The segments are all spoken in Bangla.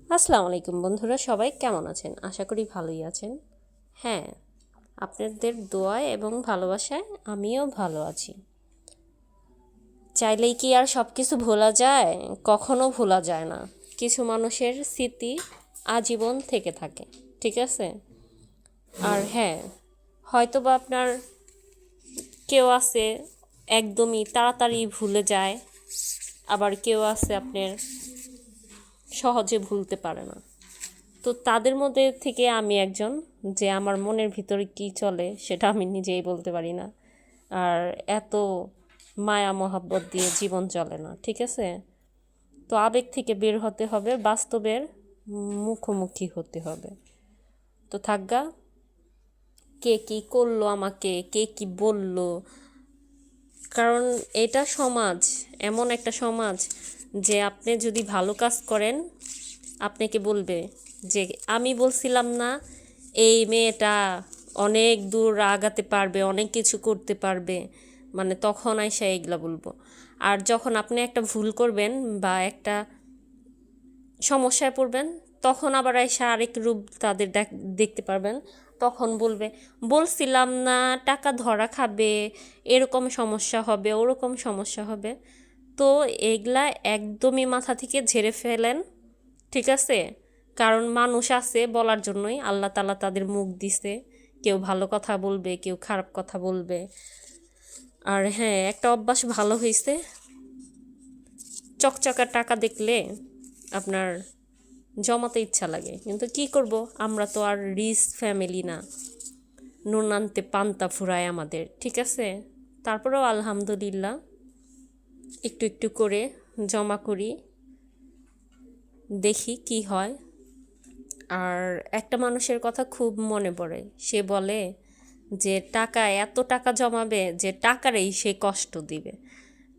আসসালামু আলাইকুম বন্ধুরা, সবাই কেমন আছেন? আশা করি ভালোই আছেন। হ্যাঁ, আপনাদের দোয়ায় এবং ভালোবাসায় আমিও ভালো আছি। চাইলেই কি আর সব কিছু ভোলা যায়? কখনো ভোলা যায় না। কিছু মানুষের স্মৃতি আজীবন থেকে থাকে, ঠিক আছে? আর হ্যাঁ, হয়তোবা আপনার কেউ আছে একদমই তাড়াতাড়ি ভুলে যায়, আবার কেউ আছে আপনার সহজে ভুলতে পারে না। তো তাদের মধ্যে থেকে আমি একজন, যে আমার মনের ভিতরে কি চলে সেটা আমি নিজেই বলতে পারি না। আর এত মায়া মহাব্বত দিয়ে জীবন চলে না, ঠিক আছে? তো আবেগ থেকে বের হতে হবে, বাস্তবের মুখোমুখি হতে হবে। তো থাকগা কে কি করলো আমাকে, কে কি বলল, কারণ এটা সমাজ, এমন একটা সমাজ যে আপনি যদি ভালো কাজ করেন আপনাকে বলবে যে আমি বলছিলাম না এই মেয়েটা অনেক দূর আগাতে পারবে, অনেক কিছু করতে পারবে, মানে তখন আইসা এগুলা বলবো। আর যখন আপনি একটা ভুল করবেন বা একটা সমস্যায় পড়বেন, তখন আবার আইসা আরেক রূপ তাদের দেখতে পারবেন। তখন বলবে বলছিলাম না টাকা ধরা খাবে, এরকম সমস্যা হবে, ওরকম সমস্যা হবে। তো এগুলা একদমই মাথা থেকে ঝেড়ে ফেলেন, ঠিক আছে? কারণ মানুষ আছে বলার জন্যই, আল্লাহ তাআলা তাদের মুখ দিছে। কেউ ভালো কথা বলবে, কেউ খারাপ কথা বলবে। আর হ্যাঁ, একটা অভ্যাস ভালো হয়েছে, চকচকা টাকা দেখলে আপনার জমাতে ইচ্ছা লাগে, কিন্তু কি করব, আমরা তো আর রিচ ফ্যামিলি না, নুন আনতে পান্তা ফুরায় আমাদের, ঠিক আছে? তারপরেও আলহামদুলিল্লাহ একটু একটু করে জমা করি, দেখি কি হয়। আর একটা মানুষের কথা খুব মনে পড়ে, সে বলে যে টাকা, এত টাকা জমাবে যে টাকারেই সে কষ্ট দিবে।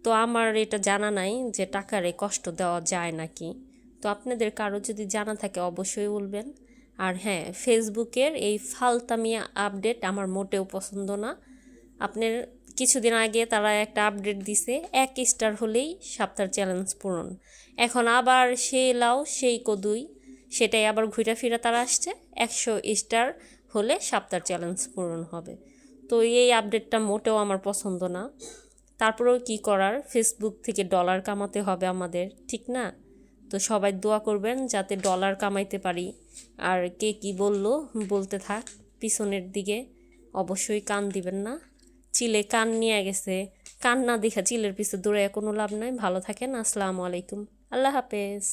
তো আমার এটা জানা নাই যে টাকারে কষ্ট দেওয়া যায় নাকি। তো আপনাদের কারো যদি জানা থাকে অবশ্যই বলবেন। আর হ্যাঁ, ফেসবুকের এই ফালতামি আপডেট আমার মোটেও পছন্দ না। আপনার কিছুদিন আগে তারা একটা আপডেট দিছে, 1 স্টার হলেই সপ্তাহ চ্যালেঞ্জ পূরণ। এখন আবার সেই লাউ সেই কদুই, সেটাই আবার ঘুরে ফিরে তারা আসছে, 100 স্টার হলে সপ্তাহ চ্যালেঞ্জ পূরণ হবে। তো এই আপডেটটা মোটেও আমার পছন্দ না। তারপরেও কি করার, ফেসবুক থেকে ডলার কামাতে হবে আমাদের, ঠিক না? তো সবাই দোয়া করবেন যাতে ডলার কামাইতে পারি। আর কে কি বললো বলতে থাক, পিছনের দিকে অবশ্যই কান দিবেন না। চিলে কান নিয়ে গেছে, কান না দেখা চিলের পিছনে দৌড়ে কোনো লাভ নাই। ভালো থাকেন, আসসালামু আলাইকুম, আল্লাহ হাফেজ।